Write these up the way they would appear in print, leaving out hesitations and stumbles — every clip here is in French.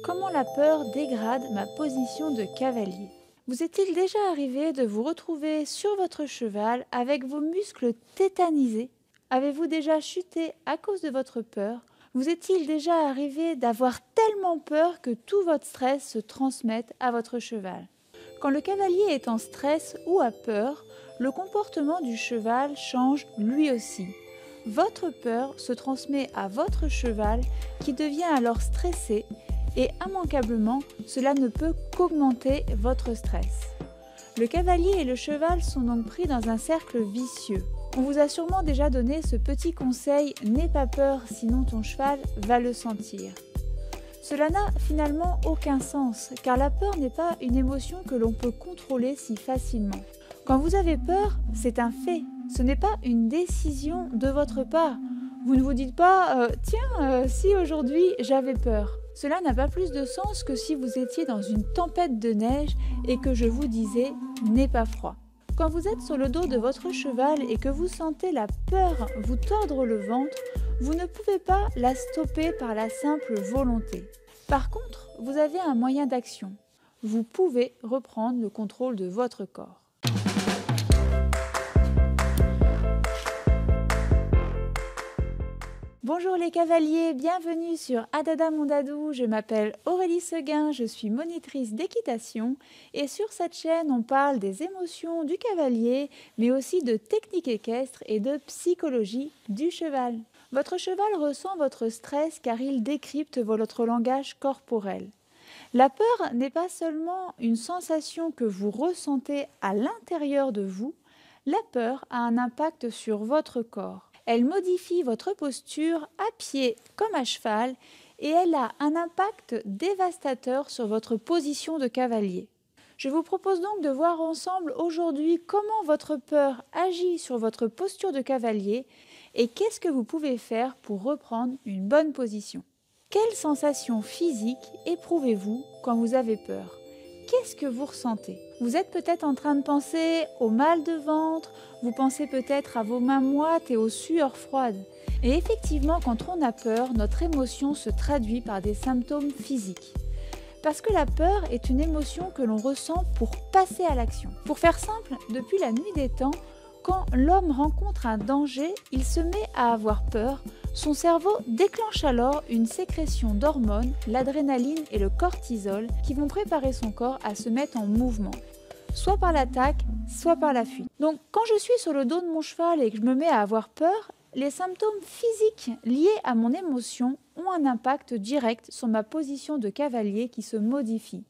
Comment la peur dégrade ma position de cavalier? Vous est-il déjà arrivé de vous retrouver sur votre cheval avec vos muscles tétanisés? Avez-vous déjà chuté à cause de votre peur? Vous est-il déjà arrivé d'avoir tellement peur que tout votre stress se transmette à votre cheval? Quand le cavalier est en stress ou a peur, le comportement du cheval change lui aussi. Votre peur se transmet à votre cheval qui devient alors stressé et immanquablement, cela ne peut qu'augmenter votre stress. Le cavalier et le cheval sont donc pris dans un cercle vicieux. On vous a sûrement déjà donné ce petit conseil « N'aie pas peur, sinon ton cheval va le sentir ». Cela n'a finalement aucun sens, car la peur n'est pas une émotion que l'on peut contrôler si facilement. Quand vous avez peur, c'est un fait, ce n'est pas une décision de votre part. Vous ne vous dites pas « Tiens, si aujourd'hui j'avais peur ». Cela n'a pas plus de sens que si vous étiez dans une tempête de neige et que je vous disais « N'aie pas froid ». Quand vous êtes sur le dos de votre cheval et que vous sentez la peur vous tordre le ventre, vous ne pouvez pas la stopper par la simple volonté. Par contre, vous avez un moyen d'action. Vous pouvez reprendre le contrôle de votre corps. Bonjour les cavaliers, bienvenue sur Adada Mondadou, je m'appelle Aurélie Seguin, je suis monitrice d'équitation et sur cette chaîne on parle des émotions du cavalier mais aussi de techniques équestres et de psychologie du cheval. Votre cheval ressent votre stress car il décrypte votre langage corporel. La peur n'est pas seulement une sensation que vous ressentez à l'intérieur de vous, la peur a un impact sur votre corps. Elle modifie votre posture à pied comme à cheval et elle a un impact dévastateur sur votre position de cavalier. Je vous propose donc de voir ensemble aujourd'hui comment votre peur agit sur votre posture de cavalier et qu'est-ce que vous pouvez faire pour reprendre une bonne position. Quelles sensations physiques éprouvez-vous quand vous avez peur ? Qu'est-ce que vous ressentez? Vous êtes peut-être en train de penser au mal de ventre, vous pensez peut-être à vos mains moites et aux sueurs froides. Et effectivement, quand on a peur, notre émotion se traduit par des symptômes physiques. Parce que la peur est une émotion que l'on ressent pour passer à l'action. Pour faire simple, depuis la nuit des temps, quand l'homme rencontre un danger, il se met à avoir peur. Son cerveau déclenche alors une sécrétion d'hormones, l'adrénaline et le cortisol, qui vont préparer son corps à se mettre en mouvement, soit par l'attaque, soit par la fuite. Donc quand je suis sur le dos de mon cheval et que je me mets à avoir peur, les symptômes physiques liés à mon émotion ont un impact direct sur ma position de cavalier qui se modifie.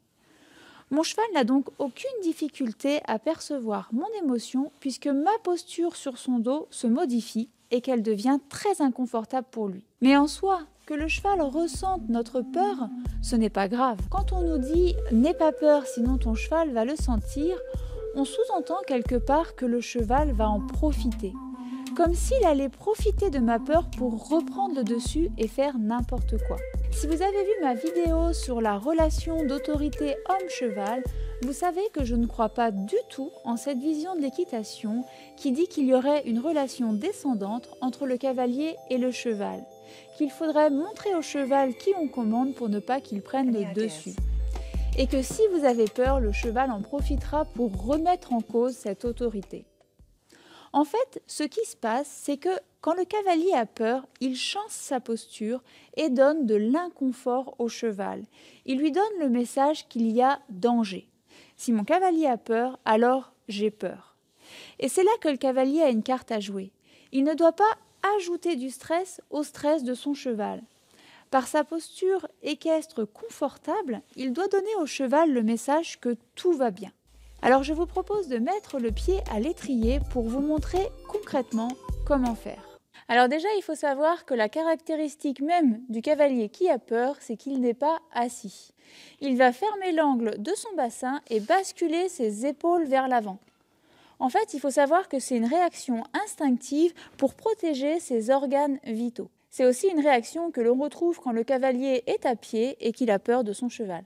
Mon cheval n'a donc aucune difficulté à percevoir mon émotion puisque ma posture sur son dos se modifie et qu'elle devient très inconfortable pour lui. Mais en soi, que le cheval ressente notre peur, ce n'est pas grave. Quand on nous dit « n'aie pas peur, sinon ton cheval va le sentir », on sous-entend quelque part que le cheval va en profiter. Comme s'il allait profiter de ma peur pour reprendre le dessus et faire n'importe quoi. Si vous avez vu ma vidéo sur la relation d'autorité homme-cheval, vous savez que je ne crois pas du tout en cette vision de l'équitation qui dit qu'il y aurait une relation descendante entre le cavalier et le cheval, qu'il faudrait montrer au cheval qui on commande pour ne pas qu'il prenne le dessus. Et que si vous avez peur, le cheval en profitera pour remettre en cause cette autorité. En fait, ce qui se passe, c'est que quand le cavalier a peur, il change sa posture et donne de l'inconfort au cheval. Il lui donne le message qu'il y a danger. Si mon cavalier a peur, alors j'ai peur. Et c'est là que le cavalier a une carte à jouer. Il ne doit pas ajouter du stress au stress de son cheval. Par sa posture équestre confortable, il doit donner au cheval le message que tout va bien. Alors je vous propose de mettre le pied à l'étrier pour vous montrer concrètement comment faire. Alors déjà, il faut savoir que la caractéristique même du cavalier qui a peur, c'est qu'il n'est pas assis. Il va fermer l'angle de son bassin et basculer ses épaules vers l'avant. En fait, il faut savoir que c'est une réaction instinctive pour protéger ses organes vitaux. C'est aussi une réaction que l'on retrouve quand le cavalier est à pied et qu'il a peur de son cheval.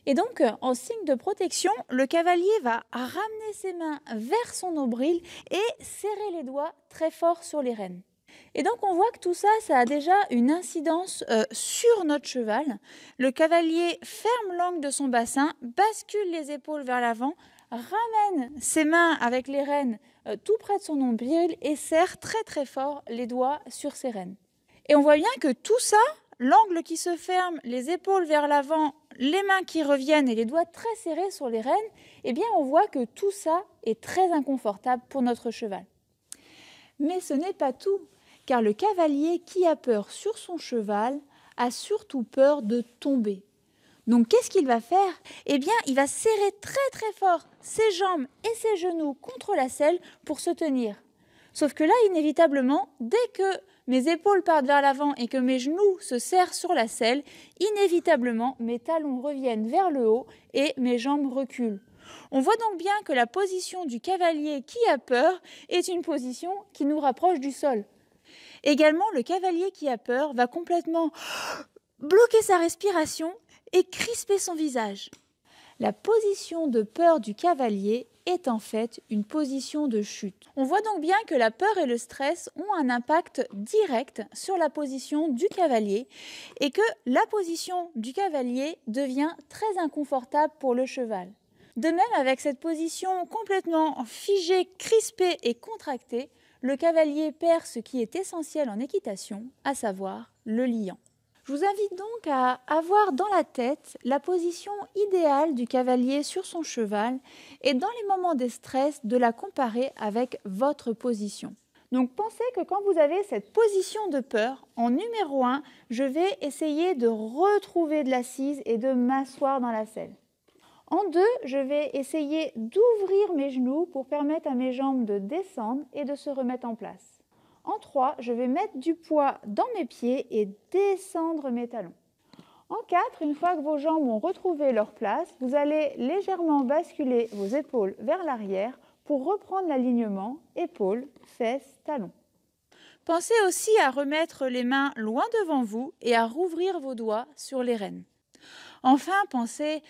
Et donc, en signe de protection, le cavalier va ramener ses mains vers son nombril et serrer les doigts très fort sur les rênes. Et donc on voit que tout ça, ça a déjà une incidence sur notre cheval. Le cavalier ferme l'angle de son bassin, bascule les épaules vers l'avant, ramène ses mains avec les rênes tout près de son nombril et serre très très fort les doigts sur ses rênes. Et on voit bien que tout ça, l'angle qui se ferme, les épaules vers l'avant, les mains qui reviennent et les doigts très serrés sur les rênes, eh bien on voit que tout ça est très inconfortable pour notre cheval. Mais ce n'est pas tout, car le cavalier qui a peur sur son cheval a surtout peur de tomber. Donc qu'est-ce qu'il va faire? Eh bien, il va serrer très très fort ses jambes et ses genoux contre la selle pour se tenir. Sauf que là, inévitablement, dès que mes épaules partent vers l'avant et que mes genoux se serrent sur la selle, inévitablement, mes talons reviennent vers le haut et mes jambes reculent. On voit donc bien que la position du cavalier qui a peur est une position qui nous rapproche du sol. Également, le cavalier qui a peur va complètement bloquer sa respiration et crisper son visage. La position de peur du cavalier est en fait une position de chute. On voit donc bien que la peur et le stress ont un impact direct sur la position du cavalier et que la position du cavalier devient très inconfortable pour le cheval. De même, avec cette position complètement figée, crispée et contractée, le cavalier perd ce qui est essentiel en équitation, à savoir le liant. Je vous invite donc à avoir dans la tête la position idéale du cavalier sur son cheval et dans les moments de stress de la comparer avec votre position. Donc pensez que quand vous avez cette position de peur, en numéro 1, je vais essayer de retrouver de l'assise et de m'asseoir dans la selle. En 2, je vais essayer d'ouvrir mes genoux pour permettre à mes jambes de descendre et de se remettre en place. En 3, je vais mettre du poids dans mes pieds et descendre mes talons. En 4, une fois que vos jambes ont retrouvé leur place, vous allez légèrement basculer vos épaules vers l'arrière pour reprendre l'alignement épaules, fesses, talons. Pensez aussi à remettre les mains loin devant vous et à rouvrir vos doigts sur les rênes. Enfin, pensez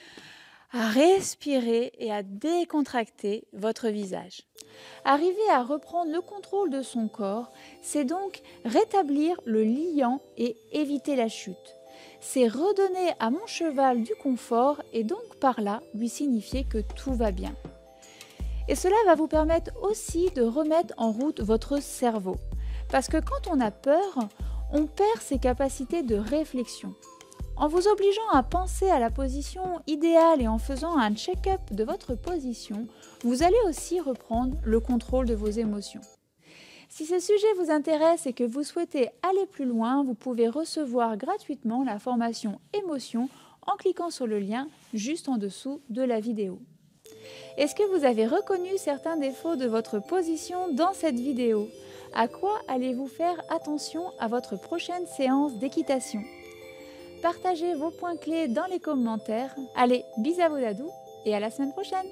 à respirer et à décontracter votre visage. Arriver à reprendre le contrôle de son corps, c'est donc rétablir le liant et éviter la chute. C'est redonner à mon cheval du confort et donc par là lui signifier que tout va bien. Et cela va vous permettre aussi de remettre en route votre cerveau. Parce que quand on a peur, on perd ses capacités de réflexion. En vous obligeant à penser à la position idéale et en faisant un check-up de votre position, vous allez aussi reprendre le contrôle de vos émotions. Si ce sujet vous intéresse et que vous souhaitez aller plus loin, vous pouvez recevoir gratuitement la formation Émotion en cliquant sur le lien juste en dessous de la vidéo. Est-ce que vous avez reconnu certains défauts de votre position dans cette vidéo? À quoi allez-vous faire attention à votre prochaine séance d'équitation? Partagez vos points clés dans les commentaires. Allez, bisous à vous dadou et à la semaine prochaine!